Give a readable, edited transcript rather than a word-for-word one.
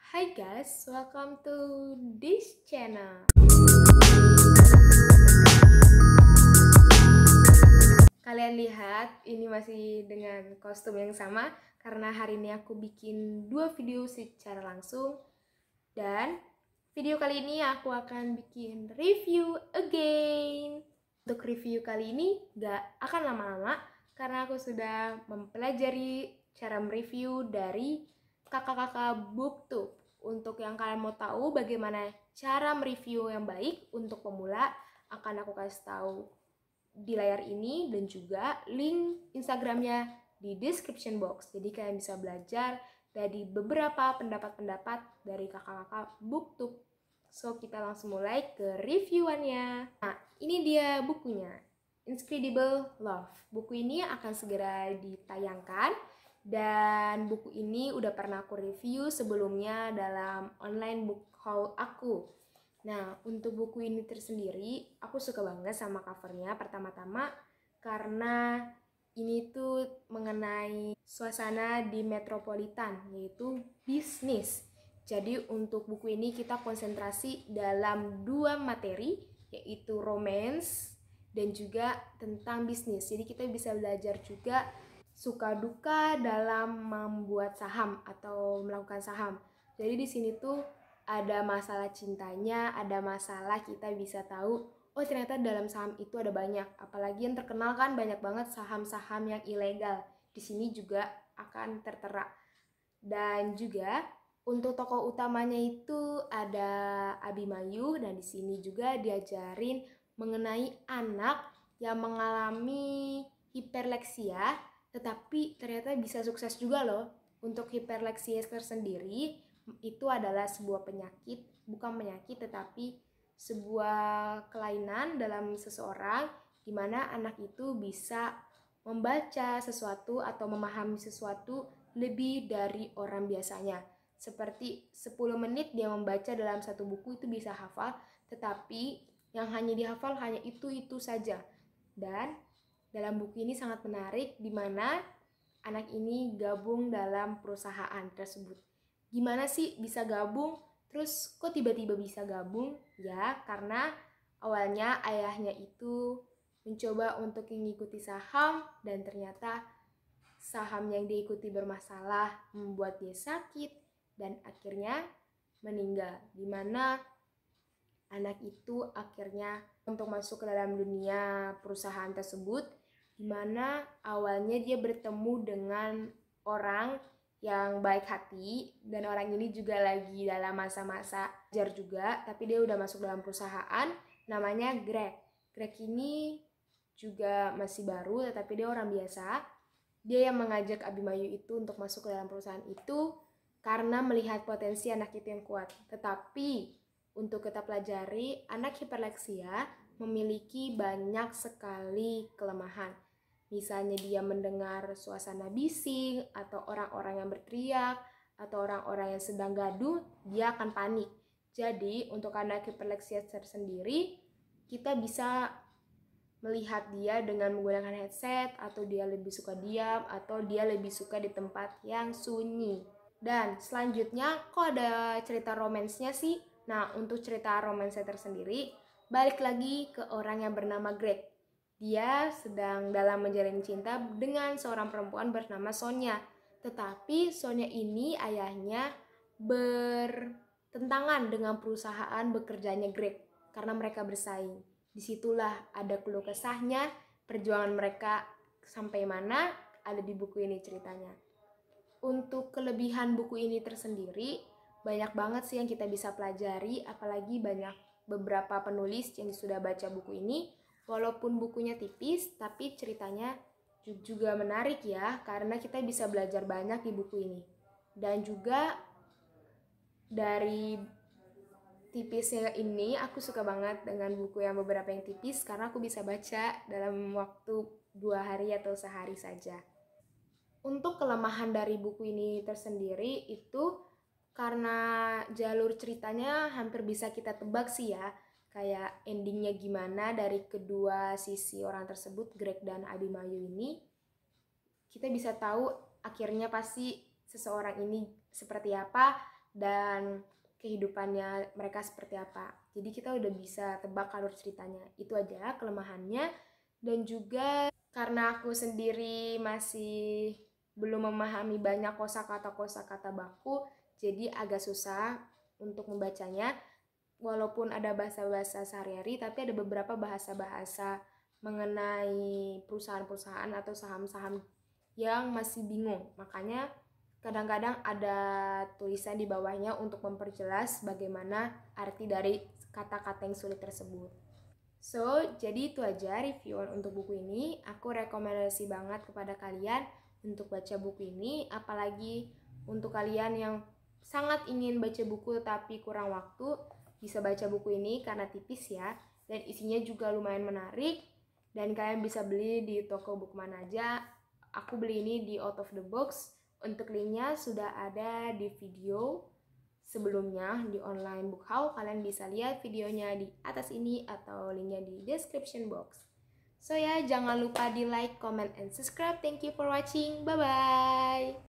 Hi guys, welcome to this channel. Kalian lihat, ini masih dengan kostum yang sama karena hari ini aku bikin dua video secara langsung. Dan video kali ini aku akan bikin review again. Untuk review kali ini gak akan lama-lama karena aku sudah mempelajari cara mereview dari kakak-kakak BookTube. Untuk yang kalian mau tahu bagaimana cara mereview yang baik untuk pemula, akan aku kasih tahu di layar ini dan juga link Instagramnya di description box. Jadi kalian bisa belajar dari beberapa pendapat-pendapat dari kakak-kakak BookTube. So kita langsung mulai ke reviewannya. Nah, ini dia bukunya, Inscredible Love. Buku ini akan segera ditayangkan dan buku ini udah pernah aku review sebelumnya dalam online book haul aku. Nah, untuk buku ini tersendiri, aku suka banget sama covernya. Pertama-tama karena ini tuh mengenai suasana di metropolitan, yaitu bisnis. Jadi untuk buku ini kita konsentrasi dalam dua materi, yaitu romance dan juga tentang bisnis. Jadi kita bisa belajar juga suka duka dalam membuat saham atau melakukan saham. Jadi di sini tuh ada masalah cintanya, ada masalah kita bisa tahu, oh ternyata dalam saham itu ada banyak. Apalagi yang terkenal kan banyak banget saham-saham yang ilegal. Di sini juga akan tertera. Dan juga untuk tokoh utamanya itu ada Abimanyu, dan di sini juga diajarin mengenai anak yang mengalami hiperleksia, tetapi ternyata bisa sukses juga loh. Untuk hiperleksia tersendiri itu adalah sebuah penyakit, bukan penyakit tetapi sebuah kelainan dalam seseorang di mana anak itu bisa membaca sesuatu atau memahami sesuatu lebih dari orang biasanya. Seperti 10 menit dia membaca dalam satu buku itu bisa hafal, tetapi yang hanya dihafal hanya itu saja. Dan dalam buku ini sangat menarik di mana anak ini gabung dalam perusahaan tersebut. Gimana sih bisa gabung? Terus kok tiba-tiba bisa gabung? Ya, karena awalnya ayahnya itu mencoba untuk mengikuti saham dan ternyata saham yang diikuti bermasalah, membuat dia sakit dan akhirnya meninggal. Di mana anak itu akhirnya untuk masuk ke dalam dunia perusahaan tersebut, di mana awalnya dia bertemu dengan orang yang baik hati, dan orang ini juga lagi dalam masa-masa belajar juga, tapi dia udah masuk dalam perusahaan, namanya Greg. Greg ini juga masih baru, tetapi dia orang biasa. Dia yang mengajak Abimanyu itu untuk masuk ke dalam perusahaan itu karena melihat potensi anak itu yang kuat. Tetapi untuk kita pelajari, anak hiperleksia memiliki banyak sekali kelemahan. Misalnya dia mendengar suasana bising, atau orang-orang yang berteriak, atau orang-orang yang sedang gaduh, dia akan panik. Jadi untuk anak hiperleksia tersendiri, kita bisa melihat dia dengan menggunakan headset, atau dia lebih suka diam, atau dia lebih suka di tempat yang sunyi. Dan selanjutnya, kok ada cerita romansnya sih? Nah, untuk cerita romansnya tersendiri, balik lagi ke orang yang bernama Greg. Dia sedang dalam menjalin cinta dengan seorang perempuan bernama Sonia. Tetapi Sonia ini ayahnya bertentangan dengan perusahaan bekerjanya Greg karena mereka bersaing. Disitulah ada keluh kesahnya, perjuangan mereka sampai mana ada di buku ini ceritanya. Untuk kelebihan buku ini tersendiri, banyak banget sih yang kita bisa pelajari, apalagi banyak beberapa penulis yang sudah baca buku ini. Walaupun bukunya tipis, tapi ceritanya juga menarik ya, karena kita bisa belajar banyak di buku ini. Dan juga dari tipisnya ini, aku suka banget dengan buku yang beberapa yang tipis, karena aku bisa baca dalam waktu 2 hari atau sehari saja. Untuk kelemahan dari buku ini tersendiri itu karena jalur ceritanya hampir bisa kita tebak sih ya, kayak endingnya gimana dari kedua sisi orang tersebut, Greg dan Abimanyu ini. Kita bisa tahu akhirnya pasti seseorang ini seperti apa, dan kehidupannya mereka seperti apa. Jadi kita udah bisa tebak alur ceritanya. Itu aja kelemahannya. Dan juga karena aku sendiri masih belum memahami banyak kosakata baku, jadi agak susah untuk membacanya. Walaupun ada bahasa-bahasa sehari-hari, tapi ada beberapa bahasa-bahasa mengenai perusahaan-perusahaan atau saham-saham yang masih bingung. Makanya kadang-kadang ada tulisan di bawahnya untuk memperjelas bagaimana arti dari kata-kata yang sulit tersebut. So, jadi itu aja review untuk buku ini. Aku rekomendasi banget kepada kalian untuk baca buku ini, apalagi untuk kalian yang sangat ingin baca buku tapi kurang waktu, bisa baca buku ini karena tipis ya, dan isinya juga lumayan menarik, dan kalian bisa beli di toko buku mana aja. Aku beli ini di Out of the Box. Untuk linknya sudah ada di video sebelumnya di online book haul. Kalian bisa lihat videonya di atas ini atau linknya di description box. So ya, jangan lupa di like, comment, and subscribe. Thank you for watching. Bye-bye.